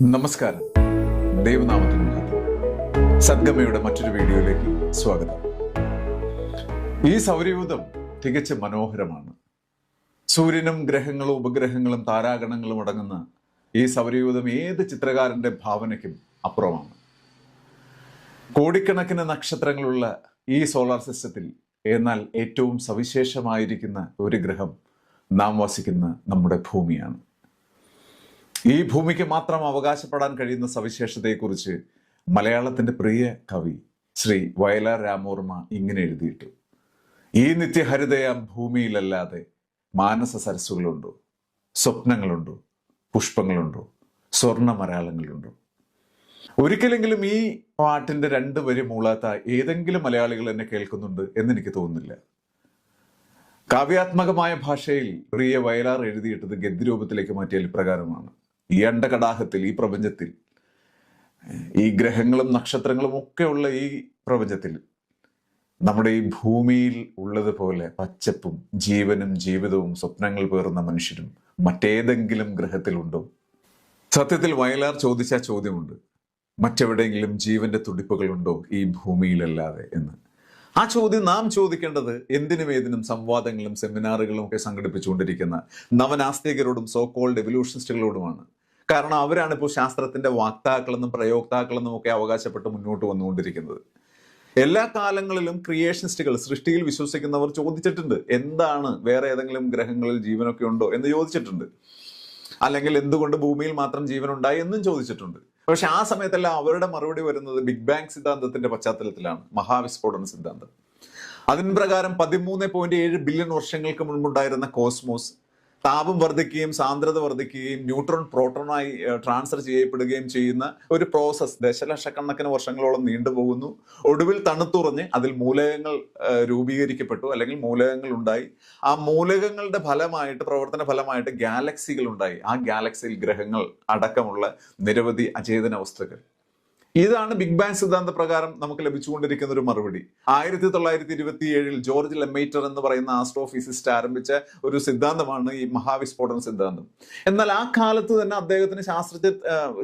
നമസ്കാരം. ദൈവനാമത്തിന് മഹത്വം. സദ്ഗമയുടെ മറ്റൊരു വീഡിയോയിലേക്ക് സ്വാഗതം. ഈ സൗരയൂഥം തികച്ചും മനോഹരമാണ്. സൂര്യനും ഗ്രഹങ്ങളും ഉപഗ്രഹങ്ങളും താരാഗണങ്ങളും അടങ്ങുന്ന ഈ സൗരയൂഥം ഏത് ചിത്രകാരന്റെ ഭാവനയ്ക്കും അപ്പുറമാണ്. കോടിക്കണക്കിന് നക്ഷത്രങ്ങളുള്ള ഈ സോളാർ സിസ്റ്റത്തിൽ എന്നാൽ ഏറ്റവും സവിശേഷമായിരിക്കുന്ന ഒരു ഗ്രഹം നാം വസിക്കുന്ന നമ്മുടെ ഭൂമിയാണ്. ഈ ഭൂമിക്ക് മാത്രം അവകാശപ്പെടാൻ കഴിയുന്ന സവിശേഷതയെക്കുറിച്ച് മലയാളത്തിന്റെ പ്രിയ കവി ശ്രീ വയലാർ രാമവർമ്മ ഇങ്ങനെ എഴുതിയിട്ടു: ഈ നിത്യഹരിതയാം ഭൂമിയിലല്ലാതെ മാനസ സരസ്സുകളുണ്ടോ, സ്വപ്നങ്ങളുണ്ടോ, പുഷ്പങ്ങളുണ്ടോ, സ്വർണ്ണ മലയാളങ്ങളുണ്ടോ? ഒരിക്കലെങ്കിലും ഈ പാട്ടിന്റെ 2 വരി മൂളാത്ത ഏതെങ്കിലും മലയാളികൾ എന്നെ കേൾക്കുന്നുണ്ട് എന്നെനിക്ക് തോന്നുന്നില്ല. കാവ്യാത്മകമായ ഭാഷയിൽ പ്രിയ വയലാർ എഴുതിയിട്ടത് ഗദ്യരൂപത്തിലേക്ക് മാറ്റിയാൽ ഇപ്രകാരമാണ്: ഈ അണ്ടകടാഹത്തിൽ, ഈ പ്രപഞ്ചത്തിൽ, ഈ ഗ്രഹങ്ങളും നക്ഷത്രങ്ങളും ഒക്കെയുള്ള ഈ പ്രപഞ്ചത്തിൽ നമ്മുടെ ഈ ഭൂമിയിൽ ഉള്ളതുപോലെ പച്ചപ്പും ജീവനും ജീവിതവും സ്വപ്നങ്ങൾ പേറുന്ന മനുഷ്യരും മറ്റേതെങ്കിലും ഗ്രഹത്തിലുണ്ടോ? സത്യത്തിൽ വയലാർ ചോദിച്ച ചോദ്യമുണ്ട്: മറ്റെവിടെയെങ്കിലും ജീവന്റെ തുടിപ്പുകളുണ്ടോ ഈ ഭൂമിയിലല്ലാതെ എന്ന്. ആ ചോദ്യം നാം ചോദിക്കേണ്ടത് എന്തിനും ഏതിനും സംവാദങ്ങളും സെമിനാറുകളും ഒക്കെ സംഘടിപ്പിച്ചുകൊണ്ടിരിക്കുന്ന നവനാസ്തികരോടും സോകോൾഡ് എവല്യൂഷനിസ്റ്റുകളോടുമാണ്. കാരണം അവരാണ് ഇപ്പോൾ ശാസ്ത്രത്തിന്റെ വാക്താക്കളെന്നും പ്രയോക്താക്കളെന്നും ഒക്കെ അവകാശപ്പെട്ട് മുന്നോട്ട് വന്നുകൊണ്ടിരിക്കുന്നത്. എല്ലാ കാലങ്ങളിലും ക്രിയേഷനിസ്റ്റുകൾ, സൃഷ്ടിയിൽ വിശ്വസിക്കുന്നവർ ചോദിച്ചിട്ടുണ്ട്, എന്താണ് വേറെ ഏതെങ്കിലും ഗ്രഹങ്ങളിൽ ജീവനൊക്കെ ഉണ്ടോ എന്ന് ചോദിച്ചിട്ടുണ്ട്. അല്ലെങ്കിൽ എന്തുകൊണ്ട് ഭൂമിയിൽ മാത്രം ജീവൻ ഉണ്ടായി എന്നും ചോദിച്ചിട്ടുണ്ട്. പക്ഷെ ആ സമയത്തെല്ലാം അവരുടെ മറുപടി വരുന്നത് ബിഗ് ബാങ് സിദ്ധാന്തത്തിന്റെ പശ്ചാത്തലത്തിലാണ്, മഹാവിസ്ഫോടന സിദ്ധാന്തം. അതിന് പ്രകാരം 13.7 ബില്യൺ വർഷങ്ങൾക്ക് മുൻപുണ്ടായിരുന്ന കോസ്മോസ് താപം വർദ്ധിക്കുകയും സാന്ദ്രത വർദ്ധിക്കുകയും ന്യൂട്രോൺ പ്രോട്ടോണായി ട്രാൻസ്ഫർ ചെയ്യപ്പെടുകയും ചെയ്യുന്ന ഒരു പ്രോസസ് ദശലക്ഷക്കണക്കിന് വർഷങ്ങളോളം നീണ്ടുപോകുന്നു. ഒടുവിൽ തണുത്തുറഞ്ഞ് അതിൽ മൂലകങ്ങൾ രൂപീകരിക്കപ്പെട്ടു, അല്ലെങ്കിൽ മൂലകങ്ങൾ ഉണ്ടായി. ആ മൂലകങ്ങളുടെ ഫലമായിട്ട്, പ്രവർത്തന ഫലമായിട്ട് ഗാലക്സികൾ ഉണ്ടായി. ആ ഗാലക്സിയിൽ ഗ്രഹങ്ങൾ അടക്കമുള്ള നിരവധി അചേതന വസ്തുക്കൾ. ഇതാണ് ബിഗ് ബാങ് സിദ്ധാന്ത പ്രകാരം നമുക്ക് ലഭിച്ചുകൊണ്ടിരിക്കുന്ന ഒരു മറുപടി. 1927 ജോർജ് ലെമൈറ്റർ എന്ന് പറയുന്ന ആസ്ട്രോഫിസിസ്റ്റ് ആരംഭിച്ച ഒരു സിദ്ധാന്തമാണ് ഈ മഹാവിസ്ഫോടന സിദ്ധാന്തം. എന്നാൽ ആ കാലത്ത് തന്നെ അദ്ദേഹത്തിന്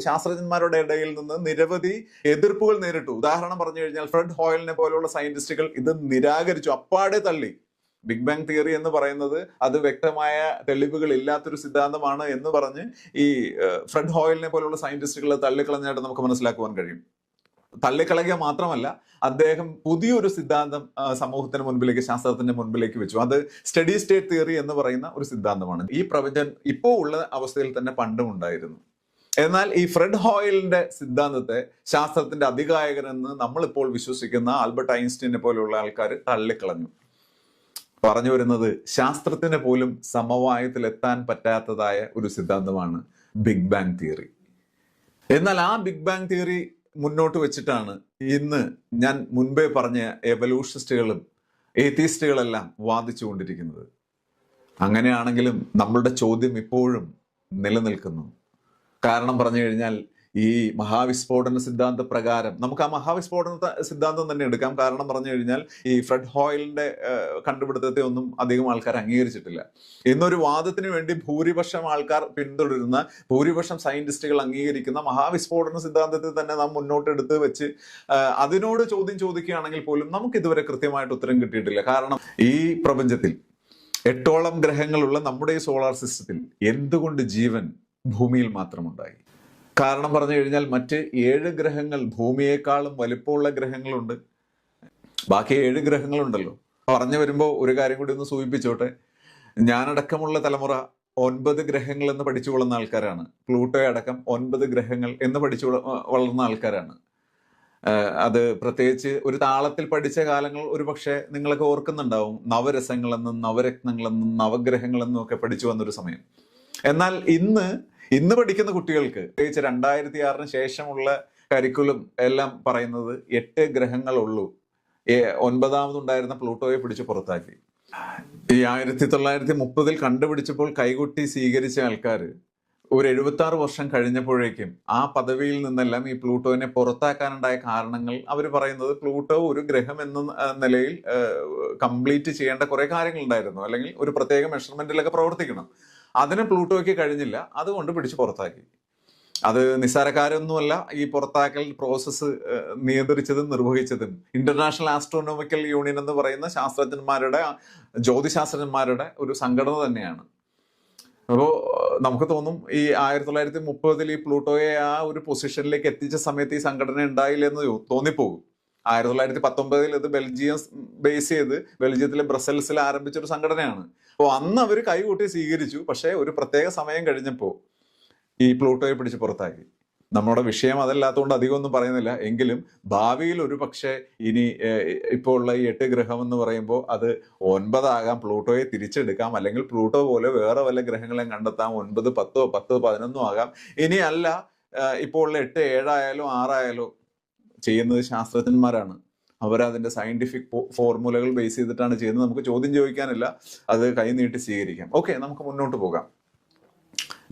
ശാസ്ത്രജ്ഞന്മാരുടെ ഇടയിൽ നിന്ന് നിരവധി എതിർപ്പുകൾ നേരിട്ടു. ഉദാഹരണം പറഞ്ഞു കഴിഞ്ഞാൽ ഫ്രെഡ് ഹോയലിനെ പോലെയുള്ള സയന്റിസ്റ്റുകൾ ഇത് നിരാകരിച്ചു, അപ്പാടെ തള്ളി. ബിഗ് ബാങ് തിയറി എന്ന് പറയുന്നത് അത് വ്യക്തമായ തെളിവുകൾ ഇല്ലാത്തൊരു സിദ്ധാന്തമാണ് എന്ന് പറഞ്ഞ് ഈ ഫ്രെഡ് ഹോയലിനെ പോലുള്ള സയന്റിസ്റ്റുകൾ തള്ളിക്കളഞ്ഞായിട്ട് നമുക്ക് മനസ്സിലാക്കുവാൻ കഴിയും. തള്ളിക്കളയുക മാത്രമല്ല, അദ്ദേഹം പുതിയൊരു സിദ്ധാന്തം സമൂഹത്തിന് മുൻപിലേക്ക്, ശാസ്ത്രത്തിന്റെ മുൻപിലേക്ക് വെച്ചു. അത് സ്റ്റഡി സ്റ്റേറ്റ് തിയറി എന്ന് പറയുന്ന ഒരു സിദ്ധാന്തമാണ്. ഈ പ്രപഞ്ചം ഇപ്പോൾ ഉള്ള അവസ്ഥയിൽ തന്നെ പണ്ടും ഉണ്ടായിരുന്നു. എന്നാൽ ഈ ഫ്രെഡ് ഹോയലിന്റെ സിദ്ധാന്തത്തെ ശാസ്ത്രത്തിന്റെ അതികായകനെന്ന് നമ്മളിപ്പോൾ വിശ്വസിക്കുന്ന ആൽബർട്ട് ഐൻസ്റ്റീനെ പോലെയുള്ള ആൾക്കാർ തള്ളിക്കളഞ്ഞു. പറഞ്ഞു വരുന്നത് ശാസ്ത്രത്തിന് പോലും സമവായത്തിലെത്താൻ പറ്റാത്തതായ ഒരു സിദ്ധാന്തമാണ് ബിഗ് ബാങ് തിയറി. എന്നാൽ ആ ബിഗ് ബാങ് തിയറി മുന്നോട്ട് വെച്ചിട്ടാണ് ഇന്ന് ഞാൻ മുൻപേ പറഞ്ഞ എവല്യൂഷനിസ്റ്റുകളും ഏത്തീസ്റ്റുകളെല്ലാം വാദിച്ചുകൊണ്ടിരിക്കുന്നത്. അങ്ങനെയാണെങ്കിലും നമ്മളുടെ ചോദ്യം ഇപ്പോഴും നിലനിൽക്കുന്നു. കാരണം പറഞ്ഞു കഴിഞ്ഞാൽ ഈ മഹാവിസ്ഫോടന സിദ്ധാന്ത പ്രകാരം നമുക്ക് ആ മഹാവിസ്ഫോടന സിദ്ധാന്തം തന്നെ എടുക്കാം. കാരണം പറഞ്ഞു കഴിഞ്ഞാൽ ഈ ഫ്രെഡ് ഹോയലിന്റെ കണ്ടുപിടുത്തത്തെ ഒന്നും അധികം ആൾക്കാർ അംഗീകരിച്ചിട്ടില്ല. ഇന്നൊരു വാദത്തിന് വേണ്ടി ഭൂരിപക്ഷം ആൾക്കാർ പിന്തുടരുന്ന, ഭൂരിപക്ഷം സയന്റിസ്റ്റുകൾ അംഗീകരിക്കുന്ന മഹാവിസ്ഫോടന സിദ്ധാന്തത്തെ തന്നെ നാം മുന്നോട്ടെടുത്ത് വെച്ച് അതിനോട് ചോദ്യം ചോദിക്കുകയാണെങ്കിൽ പോലും നമുക്ക് ഇതുവരെ കൃത്യമായിട്ട് ഉത്തരം കിട്ടിയിട്ടില്ല. കാരണം ഈ പ്രപഞ്ചത്തിൽ 8ഓളം ഗ്രഹങ്ങളുള്ള നമ്മുടെ ഈ സോളാർ സിസ്റ്റത്തിൽ എന്തുകൊണ്ട് ജീവൻ ഭൂമിയിൽ മാത്രമുണ്ടായി? കാരണം പറഞ്ഞു കഴിഞ്ഞാൽ മറ്റ് 7 ഗ്രഹങ്ങൾ, ഭൂമിയേക്കാളും വലിപ്പമുള്ള ഗ്രഹങ്ങളുണ്ട്. ബാക്കി 7 ഗ്രഹങ്ങളുണ്ടല്ലോ. പറഞ്ഞു വരുമ്പോൾ ഒരു കാര്യം കൂടി ഒന്ന് സൂചിപ്പിച്ചോട്ടെ. ഞാനടക്കമുള്ള തലമുറ 9 ഗ്രഹങ്ങൾ എന്ന് പഠിച്ചു വളർന്ന ആൾക്കാരാണ്. പ്ലൂട്ടോ അടക്കം 9 ഗ്രഹങ്ങൾ എന്ന് പഠിച്ചു വളർന്ന ആൾക്കാരാണ്. അത് പ്രത്യേകിച്ച് ഒരു താളത്തിൽ പഠിച്ച കാലങ്ങൾ ഒരു പക്ഷേ നിങ്ങളൊക്കെ ഓർക്കുന്നുണ്ടാവും. നവരസങ്ങളെന്നും നവരത്നങ്ങളെന്നും നവഗ്രഹങ്ങളെന്നും ഒക്കെ പഠിച്ചു വന്നൊരു സമയം. എന്നാൽ ഇന്ന് പഠിക്കുന്ന കുട്ടികൾക്ക്, പ്രത്യേകിച്ച് 2006 ശേഷമുള്ള കരിക്കുലം എല്ലാം പറയുന്നത് 8 ഗ്രഹങ്ങളുള്ളൂ. 9ാമതുണ്ടായിരുന്ന പ്ലൂട്ടോയെ പിടിച്ച് പുറത്താക്കി. ഈ 1930 കണ്ടുപിടിച്ചപ്പോൾ കൈകൊട്ടി സ്വീകരിച്ച ആൾക്കാർ ഒരു 76 വർഷം കഴിഞ്ഞപ്പോഴേക്കും ആ പദവിയിൽ നിന്നെല്ലാം ഈ പ്ലൂട്ടോനെ പുറത്താക്കാനുണ്ടായ കാരണങ്ങൾ അവർ പറയുന്നത്, പ്ലൂട്ടോ ഒരു ഗ്രഹം എന്ന നിലയിൽ കംപ്ലീറ്റ് ചെയ്യേണ്ട കുറെ കാര്യങ്ങളുണ്ടായിരുന്നു, അല്ലെങ്കിൽ ഒരു പ്രത്യേക മെഷർമെന്റിലൊക്കെ പ്രവർത്തിക്കണം. അതിന് പ്ലൂട്ടോയ്ക്ക് കഴിഞ്ഞില്ല, അതുകൊണ്ട് പിടിച്ച് പുറത്താക്കി. അത് നിസ്സാരക്കാരൊന്നുമല്ല ഈ പുറത്താക്കൽ പ്രോസസ്സ് നിയന്ത്രിച്ചതും നിർവഹിച്ചതും. ഇന്റർനാഷണൽ ആസ്ട്രോണോമിക്കൽ യൂണിയൻ എന്ന് പറയുന്ന ശാസ്ത്രജ്ഞന്മാരുടെ, ജ്യോതിശാസ്ത്രജ്ഞന്മാരുടെ ഒരു സംഘടന തന്നെയാണ്. അപ്പോൾ നമുക്ക് തോന്നും ഈ 1930 ഈ പ്ലൂട്ടോയെ ആ ഒരു പൊസിഷനിലേക്ക് എത്തിച്ച സമയത്ത് ഈ സംഘടന ഉണ്ടായില്ലെന്ന് തോന്നിപ്പോകും. 1919 ഇത് ബെൽജിയം ബേസ് ചെയ്ത് ബെൽജിയത്തിലെ ബ്രസൽസിൽ ആരംഭിച്ച ഒരു സംഘടനയാണ്. അപ്പോൾ അന്ന് അവർ കൈകൂട്ടി സ്വീകരിച്ചു. പക്ഷേ ഒരു പ്രത്യേക സമയം കഴിഞ്ഞപ്പോൾ ഈ പ്ലൂട്ടോയെ പിടിച്ച് പുറത്താക്കി. നമ്മുടെ വിഷയം അതല്ലാത്തതുകൊണ്ട് അധികം ഒന്നും പറയുന്നില്ല. എങ്കിലും ഭാവിയിൽ ഒരു പക്ഷേ ഇനി ഇപ്പോൾ ഉള്ള ഈ 8 ഗ്രഹം എന്ന് പറയുമ്പോൾ അത് 9 ആകാം, പ്ലൂട്ടോയെ തിരിച്ചെടുക്കാം, അല്ലെങ്കിൽ പ്ലൂട്ടോ പോലെ വേറെ വല്ല ഗ്രഹങ്ങളെയും കണ്ടെത്താം, 9, 10, 10, 11 ആകാം. ഇനി അല്ല, ഇപ്പോൾ ഉള്ള 8, 7 ആയാലും 6 ആയാലും ചെയ്യുന്നത് ശാസ്ത്രജ്ഞന്മാരാണ്. അവരതിന്റെ സയന്റിഫിക് ഫോർമുലകൾ ബേസ് ചെയ്തിട്ടാണ് ചെയ്യുന്നത്. നമുക്ക് ചോദ്യം ചോദിക്കാനില്ല, അത് കൈനീട്ടി സ്വീകരിക്കാം. ഓക്കെ, നമുക്ക് മുന്നോട്ട് പോകാം.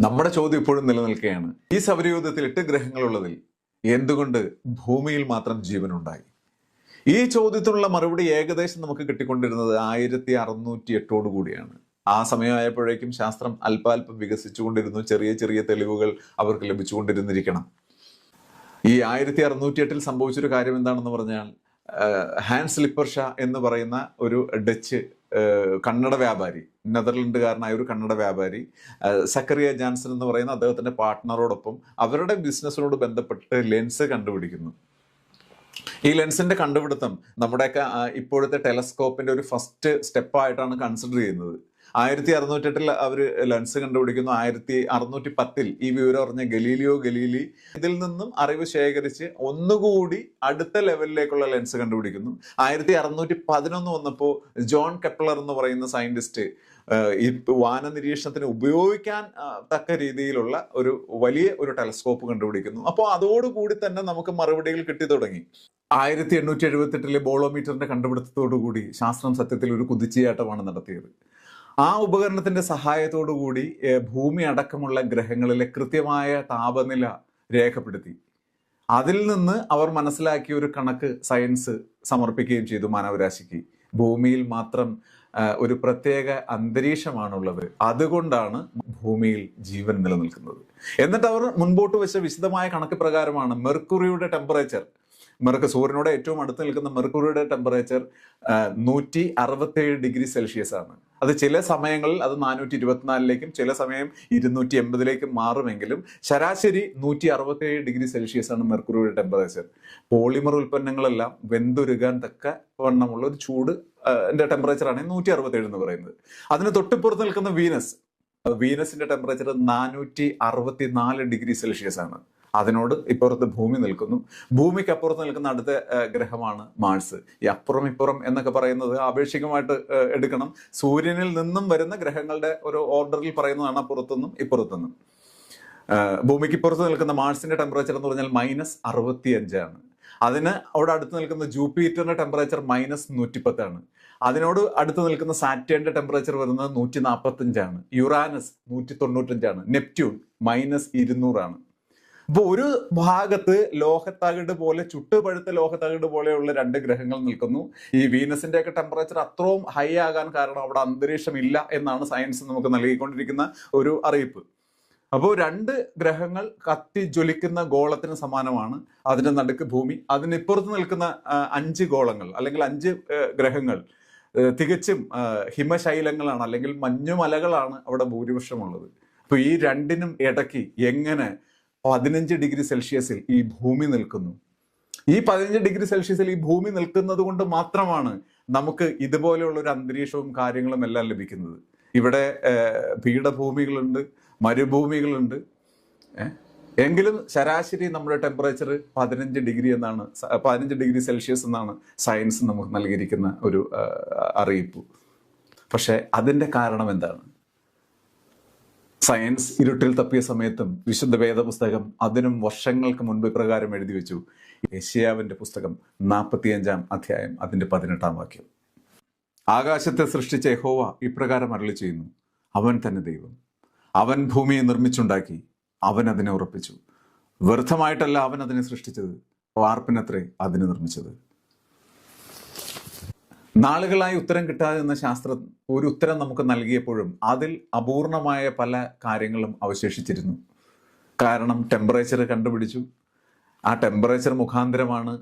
നമ്മുടെ ചോദ്യം ഇപ്പോഴും നിലനിൽക്കുകയാണ്. ഈ സൗരയൂഥത്തിൽ 8 ഗ്രഹങ്ങളുള്ളതിൽ എന്തുകൊണ്ട് ഭൂമിയിൽ മാത്രം ജീവനുണ്ടായി? ഈ ചോദ്യത്തിനുള്ള മറുപടി ഏകദേശം നമുക്ക് കിട്ടിക്കൊണ്ടിരുന്നത് 1608 കൂടിയാണ്. ആ സമയമായപ്പോഴേക്കും ശാസ്ത്രം അല്പാൽപ്പം വികസിച്ചുകൊണ്ടിരുന്നു. ചെറിയ ചെറിയ തെളിവുകൾ അവർക്ക് ലഭിച്ചുകൊണ്ടിരുന്നിരിക്കണം. ഈ 1608 സംഭവിച്ചൊരു കാര്യം എന്താണെന്ന് പറഞ്ഞാൽ, ഹാൻസ് ലിപ്പർഷ എന്ന് പറയുന്ന ഒരു ഡച്ച് കന്നഡ വ്യാപാരി, നെതർലൻഡുകാരനായ ഒരു കന്നഡ വ്യാപാരി, സക്കറിയ ജാൻസൺ എന്ന് പറയുന്ന അദ്ദേഹത്തിന്റെ പാർട്ട്ണറോടൊപ്പം അവരുടെ ബിസിനസ്സിനോട് ബന്ധപ്പെട്ട് ലെൻസ് കണ്ടുപിടിക്കുന്നു. ഈ ലെൻസിന്റെ കണ്ടുപിടുത്തം നമ്മുടെയൊക്കെ ഇപ്പോഴത്തെ ടെലസ്കോപ്പിന്റെ ഒരു ഫസ്റ്റ് സ്റ്റെപ്പായിട്ടാണ് കൺസിഡർ ചെയ്യുന്നത്. 1608 അവർ ലെൻസ് കണ്ടുപിടിക്കുന്നു. 1610 ഈ വിവരം അറിഞ്ഞ ഗലീലിയോ ഗലീലി ഇതിൽ നിന്നും അറിവ് ശേഖരിച്ച് ഒന്നുകൂടി അടുത്ത ലെവലിലേക്കുള്ള ലെൻസ് കണ്ടുപിടിക്കുന്നു. 1611 വന്നപ്പോൾ ജോൺ കെപ്ലർ എന്ന് പറയുന്ന സയന്റിസ്റ്റ് ഈ വാന നിരീക്ഷണത്തിന് ഉപയോഗിക്കാൻ തക്ക രീതിയിലുള്ള ഒരു വലിയ ഒരു ടെലസ്കോപ്പ് കണ്ടുപിടിക്കുന്നു. അപ്പോൾ അതോടുകൂടി തന്നെ നമുക്ക് മറുപടികൾ കിട്ടി തുടങ്ങി. 1878 ബോളോമീറ്ററിന്റെ കണ്ടുപിടുത്തത്തോടുകൂടി ശാസ്ത്രം സത്യത്തിൽ ഒരു കുതിച്ചുചാട്ടമാണ് നടത്തിയത്. ആ ഉപകരണത്തിന്റെ സഹായത്തോടു കൂടി ഭൂമി അടക്കമുള്ള ഗ്രഹങ്ങളിലെ കൃത്യമായ താപനില രേഖപ്പെടുത്തി. അതിൽ നിന്ന് അവർ മനസ്സിലാക്കിയ ഒരു കണക്ക് സയൻസ് സമർപ്പിക്കുകയും ചെയ്തു മാനവരാശിക്ക്. ഭൂമിയിൽ മാത്രം ഒരു പ്രത്യേക അന്തരീക്ഷമാണുള്ളത്, അതുകൊണ്ടാണ് ഭൂമിയിൽ ജീവൻ നിലനിൽക്കുന്നത്. എന്നിട്ട് അവർ മുൻപോട്ട് വെച്ച വിശദമായ കണക്ക് പ്രകാരമാണ് മെർക്കുറിയുടെ ടെമ്പറേച്ചർ, സൂര്യനോട് ഏറ്റവും അടുത്ത് നിൽക്കുന്ന മെർക്കുറിയുടെ ടെമ്പറേച്ചർ 167 ഡിഗ്രി സെൽഷ്യസ് ആണ്. അത് ചില സമയങ്ങളിൽ അത് 424ലേക്കും ചില സമയം 280ലേക്കും മാറുമെങ്കിലും ശരാശരി 167 ഡിഗ്രി സെൽഷ്യസ് ആണ് മെർക്കുറിയുടെ ടെമ്പറേച്ചർ. പോളിമർ ഉൽപ്പന്നങ്ങളെല്ലാം വെന്തുരുകാൻ തക്ക വണ്ണമുള്ള ഒരു ചൂട് ടെമ്പറേച്ചറാണ് 167 എന്ന് പറയുന്നത്. അതിന് തൊട്ടിപ്പുറത്ത് നിൽക്കുന്ന വീനസിന്റെ ടെമ്പറേച്ചർ 464 ഡിഗ്രി സെൽഷ്യസ് ആണ്. അതിനോട് ഇപ്പുറത്ത് ഭൂമി നിൽക്കുന്നു. ഭൂമിക്ക് അപ്പുറത്ത് നിൽക്കുന്ന അടുത്ത ഗ്രഹമാണ് മാർസ്. ഈ അപ്പുറം ഇപ്പുറം എന്നൊക്കെ പറയുന്നത് ആപേക്ഷികമായിട്ട് എടുക്കണം. സൂര്യനിൽ നിന്നും വരുന്ന ഗ്രഹങ്ങളുടെ ഒരു ഓർഡറിൽ പറയുന്നതാണ് അപ്പുറത്തുനിന്നും ഇപ്പുറത്തുനിന്നും. ഭൂമിക്ക് ഇപ്പുറത്ത് നിൽക്കുന്ന മാർസിന്റെ ടെമ്പറേച്ചർ എന്ന് പറഞ്ഞാൽ -65 ആണ്. അതിന് അവിടെ അടുത്ത് നിൽക്കുന്ന ജൂപ്പിറ്ററിന്റെ ടെമ്പറേച്ചർ -110 ആണ്. അതിനോട് അടുത്ത് നിൽക്കുന്ന സാറ്റേണിന്റെ ടെമ്പറേച്ചർ വരുന്നത് 145 ആണ്. യുറാനസ് 195 ആണ്. നെപ്റ്റ്യൂൺ -200 ആണ്. അപ്പോൾ ഒരു ഭാഗത്ത് ലോഹത്തകിട് പോലെ, ചുട്ടുപഴുത്ത ലോഹത്തകിട് പോലെയുള്ള 2 ഗ്രഹങ്ങൾ നിൽക്കുന്നു. ഈ വീനസിന്റെ ഒക്കെ ടെമ്പറേച്ചർ അത്രയും ഹൈ ആകാൻ കാരണം അവിടെ അന്തരീക്ഷം ഇല്ല എന്നാണ് സയൻസ് നമുക്ക് നൽകിക്കൊണ്ടിരിക്കുന്ന ഒരു അറിയിപ്പ്. അപ്പോൾ 2 ഗ്രഹങ്ങൾ കത്തി ജ്വലിക്കുന്ന ഗോളത്തിന് സമാനമാണ്. അതിന്റെ നടുക്ക് ഭൂമി. അതിനിപ്പുറത്ത് നിൽക്കുന്ന 5 ഗോളങ്ങൾ അല്ലെങ്കിൽ 5 ഗ്രഹങ്ങൾ തികച്ചും ഹിമശൈലങ്ങളാണ്, അല്ലെങ്കിൽ മഞ്ഞുമലകളാണ് അവിടെ ഭൂരിപക്ഷമുള്ളത്. അപ്പൊ ഈ 2നും ഇടയ്ക്ക് എങ്ങനെ 15 ഡിഗ്രി സെൽഷ്യസിൽ ഈ ഭൂമി നിൽക്കുന്നു? ഈ 15 ഡിഗ്രി സെൽഷ്യസിൽ ഈ ഭൂമി നിൽക്കുന്നത് കൊണ്ട് മാത്രമാണ് നമുക്ക് ഇതുപോലെയുള്ള ഒരു അന്തരീക്ഷവും കാര്യങ്ങളും എല്ലാം ലഭിക്കുന്നത്. ഇവിടെ പീഠഭൂമികളുണ്ട്, മരുഭൂമികളുണ്ട്. എങ്കിലും ശരാശരി നമ്മുടെ ടെമ്പറേച്ചർ 15 ഡിഗ്രി സെൽഷ്യസ് എന്നാണ് സയൻസ് നമുക്ക് നൽകിയിരിക്കുന്ന ഒരു അറിയിപ്പ്. പക്ഷെ അതിന്റെ കാരണം എന്താണ്? സയൻസ് ഇരുട്ടിൽ തപ്പിയ സമയത്തും വിശുദ്ധ വേദപുസ്തകം അതിനും വർഷങ്ങൾക്ക് മുൻപ് ഇപ്രകാരം എഴുതി വെച്ചു. യെശയ്യാവിന്റെ പുസ്തകം 45-ാം അധ്യായം അതിന്റെ 18-ാം വാക്യം. ആകാശത്തെ സൃഷ്ടിച്ച യഹോവ ഇപ്രകാരം അരുളി ചെയ്യുന്നു, അവൻ തന്നെ ദൈവം, അവൻ ഭൂമിയെ നിർമ്മിച്ചുണ്ടാക്കി, അവൻ അതിനെ ഉറപ്പിച്ചു. വ്യർത്ഥമായിട്ടല്ല അവൻ അതിനെ സൃഷ്ടിച്ചത്, വാർപ്പിനത്രേ അതിനെ നിർമ്മിച്ചത്. നാളുകളായി ഉത്തരം കിട്ടാതെ നിന്ന ശാസ്ത്രം ഒരു ഉത്തരം നമുക്ക് നൽകിയപ്പോഴും അതിൽ അപൂർണമായ പല കാര്യങ്ങളും അവശേഷിച്ചിരുന്നു. കാരണം ടെമ്പറേച്ചർ കണ്ടുപിടിച്ചു. ആ ടെമ്പറേച്ചർ മുഖാന്തരമാണ്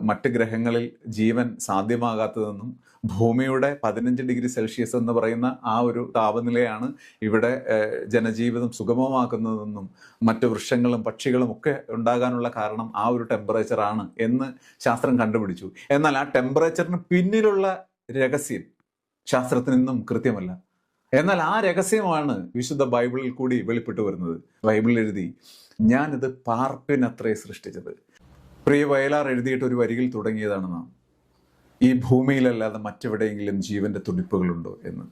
മറ്റ് ഗ്രഹങ്ങളിൽ ജീവൻ സാധ്യമാകാത്തതെന്നും ഭൂമിയുടെ 15°C എന്ന് പറയുന്ന ആ ഒരു താപനിലയാണ് ഇവിടെ ജനജീവിതം സുഗമമാക്കുന്നതെന്നും മറ്റ് വൃക്ഷങ്ങളും പക്ഷികളും ഒക്കെ ഉണ്ടാകാനുള്ള കാരണം ആ ഒരു ടെമ്പറേച്ചർ ആണ് എന്ന് ശാസ്ത്രം കണ്ടുപിടിച്ചു. എന്നാൽ ആ ടെമ്പറേച്ചറിന് പിന്നിലുള്ള രഹസ്യം ശാസ്ത്രത്തിന് ഇന്നും കൃത്യമല്ല. എന്നാൽ ആ രഹസ്യമാണ് വിശുദ്ധ ബൈബിളിൽ കൂടി വെളിപ്പെട്ടു വരുന്നത്. ബൈബിളിൽ എഴുതി, ഞാനിത് പാർപ്പിനത്രേ സൃഷ്ടിച്ചത്. പ്രിയ വയലാർ എഴുതിയിട്ട് ഒരു വരിയിൽ തുടങ്ങിയതാണ് നാം, ഈ ഭൂമിയിലല്ലാതെ മറ്റെവിടെയെങ്കിലും ജീവന്റെ തുടിപ്പുകളുണ്ടോ എന്ന്.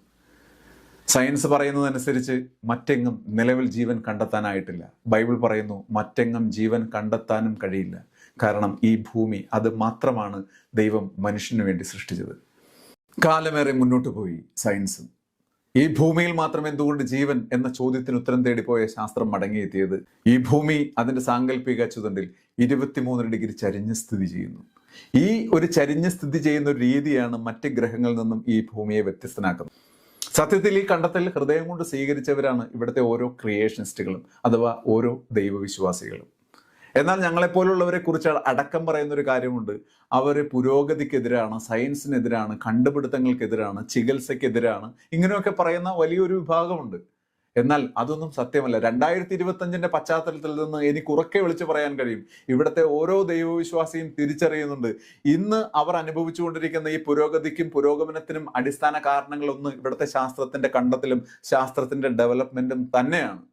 സയൻസ് പറയുന്നതനുസരിച്ച് മറ്റെങ്ങും നിലവിൽ ജീവൻ കണ്ടെത്താനായിട്ടില്ല. ബൈബിൾ പറയുന്നു മറ്റെങ്ങും ജീവൻ കണ്ടെത്താനും കഴിയില്ല. കാരണം ഈ ഭൂമി അത് മാത്രമാണ് ദൈവം മനുഷ്യന് വേണ്ടി സൃഷ്ടിച്ചത്. കാലമേറെ മുന്നോട്ട് പോയി സയൻസും. ഈ ഭൂമിയിൽ മാത്രം എന്തുകൊണ്ട് ജീവൻ എന്ന ചോദ്യത്തിന് ഉത്തരം തേടിപ്പോയ ശാസ്ത്രം മടങ്ങിയെത്തിയത് ഈ ഭൂമി അതിന്റെ സാങ്കല്പിക അച്ചുതണ്ടിൽ 23° ചരിഞ്ഞ് സ്ഥിതി ചെയ്യുന്നു. ഈ ഒരു ചരിഞ്ഞ് സ്ഥിതി ചെയ്യുന്ന ഒരു രീതിയാണ് മറ്റ് ഗ്രഹങ്ങളിൽ നിന്നും ഈ ഭൂമിയെ വ്യത്യസ്തനാക്കുന്നത്. സത്യത്തിൽ ഈ കണ്ടെത്തൽ ഹൃദയം കൊണ്ട് സ്വീകരിച്ചവരാണ് ഇവിടുത്തെ ഓരോ ക്രിയേഷനിസ്റ്റുകളും അഥവാ ഓരോ ദൈവവിശ്വാസികളും. എന്നാൽ ഞങ്ങളെപ്പോലുള്ളവരെ കുറിച്ച് അടക്കം പറയുന്ന ഒരു കാര്യമുണ്ട്. അവർ പുരോഗതിക്കെതിരാണ്, സയൻസിനെതിരാണ്, കണ്ടുപിടുത്തങ്ങൾക്കെതിരാണ്, ചികിത്സയ്ക്കെതിരാണ്, ഇങ്ങനെയൊക്കെ പറയുന്ന വലിയൊരു വിഭാഗമുണ്ട്. എന്നാൽ അതൊന്നും സത്യമല്ല. 2025 പശ്ചാത്തലത്തിൽ നിന്ന് എനിക്ക് ഉറക്കെ വിളിച്ചു പറയാൻ കഴിയും, ഇവിടുത്തെ ഓരോ ദൈവവിശ്വാസിയും തിരിച്ചറിയുന്നുണ്ട് ഇന്ന് അവർ അനുഭവിച്ചുകൊണ്ടിരിക്കുന്ന ഈ പുരോഗതിക്കും പുരോഗമനത്തിനും അടിസ്ഥാന കാരണങ്ങളൊന്ന് ഇവിടുത്തെ ശാസ്ത്രത്തിന്റെ കണ്ടെത്തലും ശാസ്ത്രത്തിന്റെ ഡെവലപ്മെന്റും തന്നെയാണ്.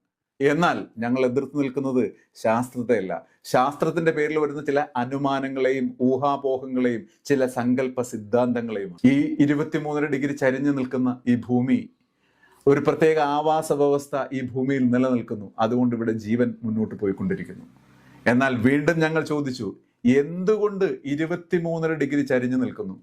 എന്നാൽ ഞങ്ങൾ എതിർത്ത് നിൽക്കുന്നത് ശാസ്ത്രത്തെയല്ല, ശാസ്ത്രത്തിന്റെ പേരിൽ വരുന്ന ചില അനുമാനങ്ങളെയും ഊഹാപോഹങ്ങളെയും ചില സങ്കല്പ സിദ്ധാന്തങ്ങളെയും. ഈ 23° ചരിഞ്ഞു നിൽക്കുന്ന ഈ ഭൂമി ഒരു പ്രത്യേക ആവാസ വ്യവസ്ഥ ഈ ഭൂമിയിൽ നിലനിൽക്കുന്നു. അതുകൊണ്ട് ഇവിടെ ജീവൻ മുന്നോട്ട് പോയിക്കൊണ്ടിരിക്കുന്നു. എന്നാൽ വീണ്ടും ഞങ്ങൾ ചോദിച്ചു, എന്തുകൊണ്ട് 23° ചരിഞ്ഞു നിൽക്കുന്നു?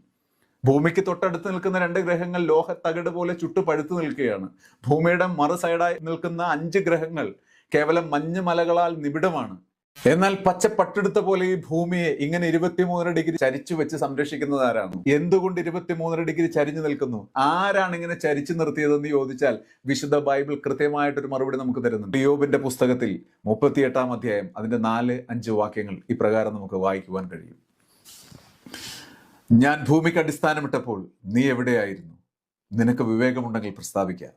ഭൂമിക്ക് തൊട്ടടുത്ത് നിൽക്കുന്ന 2 ഗ്രഹങ്ങൾ ലോഹത്തകിട് പോലെ ചുട്ടുപഴുത്തു നിൽക്കുകയാണ്. ഭൂമിയുടെ മറു സൈഡായി നിൽക്കുന്ന 5 ഗ്രഹങ്ങൾ കേവലം മഞ്ഞുമലകളാൽ നിബിഡമാണ്. എന്നാൽ പച്ച പട്ടെടുത്ത പോലെ ഈ ഭൂമിയെ ഇങ്ങനെ 23° ചരിച്ചു വെച്ച് സംരക്ഷിക്കുന്നത് ആരാണ്? എന്തുകൊണ്ട് 23° ചരിഞ്ഞു നിൽക്കുന്നു? ആരാണ് ഇങ്ങനെ ചരിച്ചു നിർത്തിയതെന്ന് ചോദിച്ചാൽ വിശുദ്ധ ബൈബിൾ കൃത്യമായിട്ടൊരു മറുപടി നമുക്ക് തരുന്നുണ്ട്. യോബിന്റെ പുസ്തകത്തിൽ 38-ാം അധ്യായം അതിന്റെ 4-5 വാക്യങ്ങൾ ഇപ്രകാരം നമുക്ക് വായിക്കുവാൻ കഴിയും. ഞാൻ ഭൂമിക്ക് അടിസ്ഥാനമിട്ടപ്പോൾ നീ എവിടെയായിരുന്നു? നിനക്ക് വിവേകമുണ്ടെങ്കിൽ പ്രസ്താവിക്കുക.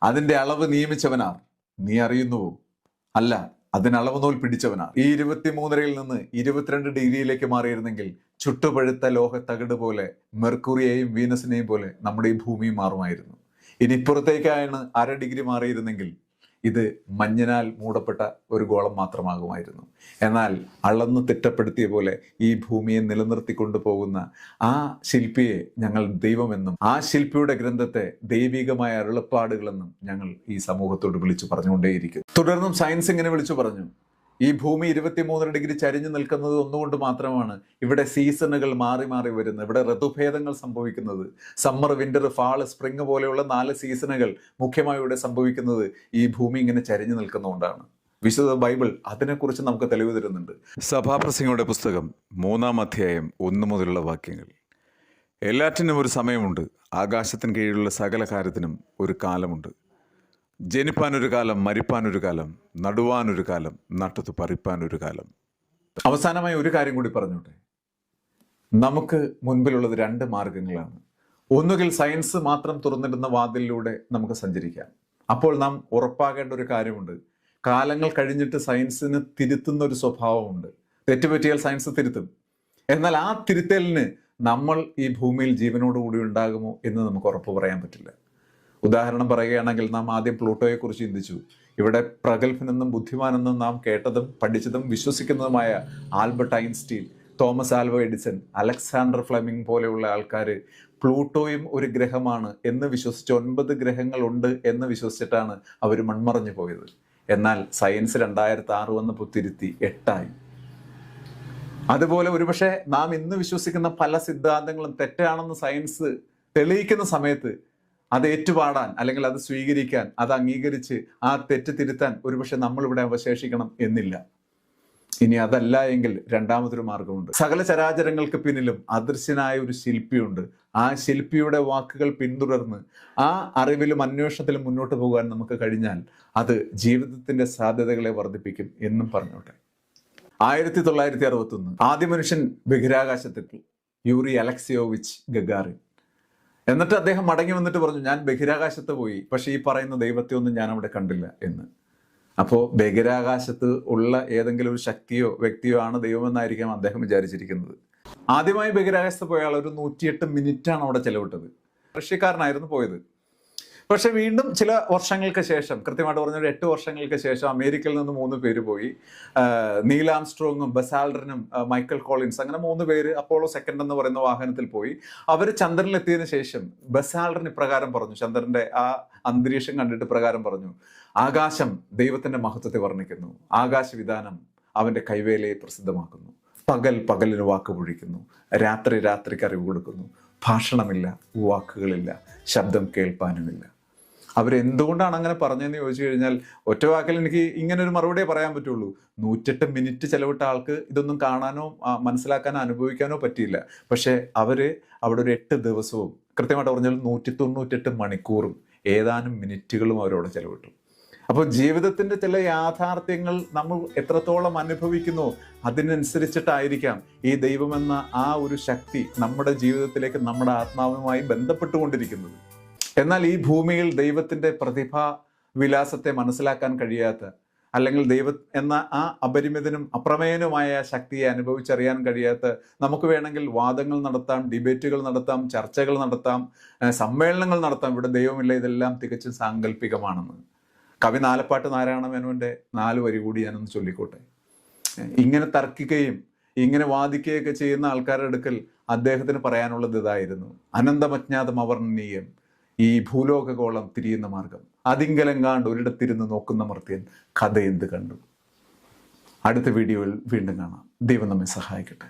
അതിന്റെ അളവ് നിയമിച്ചവനാർ? നീ അറിയുന്നുവോ? അല്ല, അതിനളവ് നൂൽ പിടിച്ചവനാർ. ഈ 23ൽ നിന്ന് 22°യിലേക്ക് മാറിയിരുന്നെങ്കിൽ ചുട്ടുപഴുത്ത ലോഹത്തകിട് പോലെ മെർക്കുറിയെയും വീനസിനെയും പോലെ നമ്മുടെ ഈ ഭൂമിയും മാറുമായിരുന്നു. ഇനി ഇപ്പുറത്തേക്കാണ് 1/2 ഡിഗ്രി മാറിയിരുന്നെങ്കിൽ ഇത് മഞ്ഞിനാൽ മൂടപ്പെട്ട ഒരു ഗോളം മാത്രമാകുമായിരുന്നു. എന്നാൽ അളന്ന് തിട്ടപ്പെടുത്തിയ പോലെ ഈ ഭൂമിയെ നിലനിർത്തിക്കൊണ്ടു പോകുന്ന ആ ശില്പിയെ ഞങ്ങൾ ദൈവമെന്നും ആ ശില്പിയുടെ ഗ്രന്ഥത്തെ ദൈവികമായ അരുളപ്പാടുകളെന്നും ഞങ്ങൾ ഈ സമൂഹത്തോട് വിളിച്ചു പറഞ്ഞുകൊണ്ടേയിരിക്കും. തുടർന്നും സയൻസ് ഇങ്ങനെ വിളിച്ചു പറഞ്ഞു, ഈ ഭൂമി 23° ചരിഞ്ഞു നിൽക്കുന്നത് ഒന്നുകൊണ്ട് മാത്രമാണ്. ഇവിടെ സീസണുകൾ മാറി മാറി വരുന്നത്, ഇവിടെ ഋതുഭേദങ്ങൾ സംഭവിക്കുന്നത്, സമ്മർ, വിന്റർ, ഫാള്, സ്പ്രിങ് പോലെയുള്ള 4 സീസണുകൾ മുഖ്യമായി ഇവിടെ സംഭവിക്കുന്നത് ഈ ഭൂമി ഇങ്ങനെ ചരിഞ്ഞു നിൽക്കുന്നതുകൊണ്ടാണ്. വിശുദ്ധ ബൈബിൾ അതിനെക്കുറിച്ച് നമുക്ക് തെളിവ് തരുന്നുണ്ട്. സഭാപ്രസംഗിയുടെ പുസ്തകം 3-ാം അധ്യായം 1 മുതലുള്ള വാക്യങ്ങൾ. എല്ലാറ്റിനും ഒരു സമയമുണ്ട്, ആകാശത്തിന് കീഴിലുള്ള സകല കാര്യത്തിനും ഒരു കാലമുണ്ട്. ജനിപ്പാനൊരു കാലം, മരിപ്പാനൊരു കാലം, നടുവാനൊരു കാലം, നട്ടത്ത് പറിപ്പാനൊരു കാലം. അവസാനമായി ഒരു കാര്യം കൂടി പറഞ്ഞോട്ടെ. നമുക്ക് മുൻപിലുള്ളത് 2 മാർഗങ്ങളാണ്. ഒന്നുകിൽ സയൻസ് മാത്രം തുറന്നിടുന്ന വാതിലിലൂടെ നമുക്ക് സഞ്ചരിക്കാം. അപ്പോൾ നാം ഉറപ്പാകേണ്ട ഒരു കാര്യമുണ്ട്, കാലങ്ങൾ കഴിഞ്ഞിട്ട് സയൻസിന് തിരുത്തുന്ന ഒരു സ്വഭാവമുണ്ട്. തെറ്റുപറ്റിയാൽ സയൻസ് തിരുത്തും. എന്നാൽ ആ തിരുത്തലിന് നമ്മൾ ഈ ഭൂമിയിൽ ജീവനോടുകൂടി ഉണ്ടാകുമോ എന്ന് നമുക്ക് ഉറപ്പ് പറയാൻ പറ്റില്ല. ഉദാഹരണം പറയുകയാണെങ്കിൽ നാം ആദ്യം പ്ലൂട്ടോയെക്കുറിച്ച് ചിന്തിച്ചു. ഇവിടെ പ്രഗത്ഭനെന്നും ബുദ്ധിമാനെന്നും നാം കേട്ടതും പഠിച്ചതും വിശ്വസിക്കുന്നതുമായ Albert Einstein, Thomas Alva Edison, Alexander Fleming പോലെയുള്ള ആൾക്കാർ പ്ലൂട്ടോയും ഒരു ഗ്രഹമാണ് എന്ന് വിശ്വസിച്ച് 9 ഗ്രഹങ്ങളുണ്ട് എന്ന് വിശ്വസിച്ചിട്ടാണ് അവർ മൺമറഞ്ഞു പോയത്. എന്നാൽ സയൻസ് 2006 വന്നപ്പോൾ തിരുത്തി 8ആയി. അതുപോലെ ഒരുപക്ഷെ നാം ഇന്ന് വിശ്വസിക്കുന്ന പല സിദ്ധാന്തങ്ങളും തെറ്റാണെന്ന് സയൻസ് തെളിയിക്കുന്ന സമയത്ത് അത് ഏറ്റുപാടാൻ അല്ലെങ്കിൽ അത് സ്വീകരിക്കാൻ, അത് അംഗീകരിച്ച് ആ തെറ്റ് തിരുത്താൻ ഒരുപക്ഷെ നമ്മളിവിടെ അവശേഷിക്കണം എന്നില്ല. ഇനി അതല്ല എങ്കിൽ 2ാമതൊരു മാർഗമുണ്ട്. സകല ചരാചരങ്ങൾക്ക് പിന്നിലും അദൃശ്യനായ ഒരു ശില്പിയുണ്ട്. ആ ശില്പിയുടെ വാക്കുകൾ പിന്തുടർന്ന് ആ അറിവിലും അന്വേഷണത്തിലും മുന്നോട്ട് പോകാൻ നമുക്ക് കഴിഞ്ഞാൽ അത് ജീവിതത്തിന്റെ സാധ്യതകളെ വർദ്ധിപ്പിക്കും എന്നും പറഞ്ഞോട്ടെ. 1961 ആദ്യ മനുഷ്യൻ ബഹിരാകാശത്തെത്തി, യൂറി അലക്സിയോവിച്ച് ഗഗാറിൻ. എന്നിട്ട് അദ്ദേഹം മടങ്ങി വന്നിട്ട് പറഞ്ഞു, ഞാൻ ബഹിരാകാശത്ത് പോയി, പക്ഷെ ഈ പറയുന്ന ദൈവത്തെ ഒന്നും ഞാൻ അവിടെ കണ്ടില്ല എന്ന്. അപ്പോൾ ബഹിരാകാശത്ത് ഉള്ള ഏതെങ്കിലും ഒരു ശക്തിയോ വ്യക്തിയോ ആണ് ദൈവമെന്നായിരിക്കാം അദ്ദേഹം വിചാരിച്ചിരിക്കുന്നത്. ആദ്യമായി ബഹിരാകാശത്ത് പോയ ആൾ ഒരു 108 മിനിറ്റാണ് അവിടെ ചെലവിട്ടത്. റഷ്യക്കാരനായിരുന്നു പോയത്. പക്ഷെ വീണ്ടും ചില വർഷങ്ങൾക്ക് ശേഷം, കൃത്യമായിട്ട് പറഞ്ഞ ഒരു 8 വർഷങ്ങൾക്ക് ശേഷം അമേരിക്കയിൽ നിന്ന് 3 പേര് പോയി. നീൽ ആംസ്ട്രോങ്ങും ബസ് ആൽഡ്രിനും മൈക്കൽ കോളിൻസ്, അങ്ങനെ 3 പേര് അപ്പോളോ സെക്കൻഡ് എന്ന് പറയുന്ന വാഹനത്തിൽ പോയി. അവർ ചന്ദ്രനിലെത്തിയതിനു ശേഷം ബസ് ആൽഡ്രിൻ ഇപ്രകാരം പറഞ്ഞു, ചന്ദ്രന്റെ ആ അന്തരീക്ഷം കണ്ടിട്ട് പ്രകാരം പറഞ്ഞു, ആകാശം ദൈവത്തിന്റെ മഹത്വത്തെ വർണ്ണിക്കുന്നു, ആകാശവിധാനം അവന്റെ കൈവേലയെ പ്രസിദ്ധമാക്കുന്നു, പകൽ പകലിന് വാക്ക് പൊഴിക്കുന്നു, രാത്രി രാത്രിക്ക് അറിവ് കൊടുക്കുന്നു, ഭാഷണമില്ല, വാക്കുകളില്ല, ശബ്ദം കേൾപ്പാനുമില്ല. അവരെന്തുകൊണ്ടാണ് അങ്ങനെ പറഞ്ഞതെന്ന് ചോദിച്ചു കഴിഞ്ഞാൽ ഒറ്റ വാക്കിൽ എനിക്ക് ഇങ്ങനെ ഒരു മറുപടിയേ പറയാൻ പറ്റുള്ളൂ. 108 മിനിറ്റ് ചെലവിട്ട ആൾക്ക് ഇതൊന്നും കാണാനോ മനസ്സിലാക്കാനോ അനുഭവിക്കാനോ പറ്റിയില്ല. പക്ഷെ അവര് അവിടെ ഒരു 8 ദിവസവും, കൃത്യമായിട്ട് പറഞ്ഞാൽ 198 മണിക്കൂറും ഏതാനും മിനിറ്റുകളും അവരവിടെ ചെലവിട്ടു. അപ്പോൾ ജീവിതത്തിന്റെ ചില യാഥാർത്ഥ്യങ്ങൾ നമ്മൾ എത്രത്തോളം അനുഭവിക്കുന്നു അതിനനുസരിച്ചിട്ടായിരിക്കാം ഈ ദൈവമെന്ന ആ ഒരു ശക്തി നമ്മുടെ ജീവിതത്തിലേക്ക്, നമ്മുടെ ആത്മാവുമായി ബന്ധപ്പെട്ടുകൊണ്ടിരിക്കുന്നത്. എന്നാൽ ഈ ഭൂമിയിൽ ദൈവത്തിന്റെ പ്രതിഭാ വിലാസത്തെ മനസ്സിലാക്കാൻ കഴിയാത്ത, അല്ലെങ്കിൽ ദൈവം എന്ന ആ അപരിമിതനും അപ്രമേയനുമായ ശക്തിയെ അനുഭവിച്ചറിയാൻ കഴിയാത്ത നമുക്ക് വേണമെങ്കിൽ വാദങ്ങൾ നടത്താം, ഡിബേറ്റുകൾ നടത്താം, ചർച്ചകൾ നടത്താം, സമ്മേളനങ്ങൾ നടത്താം. ഇവിടെ ദൈവമില്ല, ഇതെല്ലാം തികച്ചും സാങ്കല്പികമാണെന്ന്. കവി നാലപ്പാട്ട് നാരായണ മേനോന്റെ 4 വരി കൂടി ഞാനൊന്ന് ചൊല്ലിക്കോട്ടെ. ഇങ്ങനെ തർക്കിക്കുകയും ഇങ്ങനെ വാദിക്കുകയൊക്കെ ചെയ്യുന്ന ആൾക്കാരുടെ അടുക്കൽ അദ്ദേഹത്തിന് പറയാനുള്ളത് ഇതായിരുന്നു: അനന്തമജ്ഞാതം അവർണ്ണീയം, ഈ ഭൂലോകഗോളം തിരിയുന്ന മാർഗം, അതിങ്കലങ്കാണ്ട് ഒരിടത്തിരുന്ന് നോക്കുന്ന മർത്യൻ കഥ എന്ത് കണ്ടു. അടുത്ത വീഡിയോയിൽ വീണ്ടും കാണാം. ദൈവം നമ്മെ സഹായിക്കട്ടെ.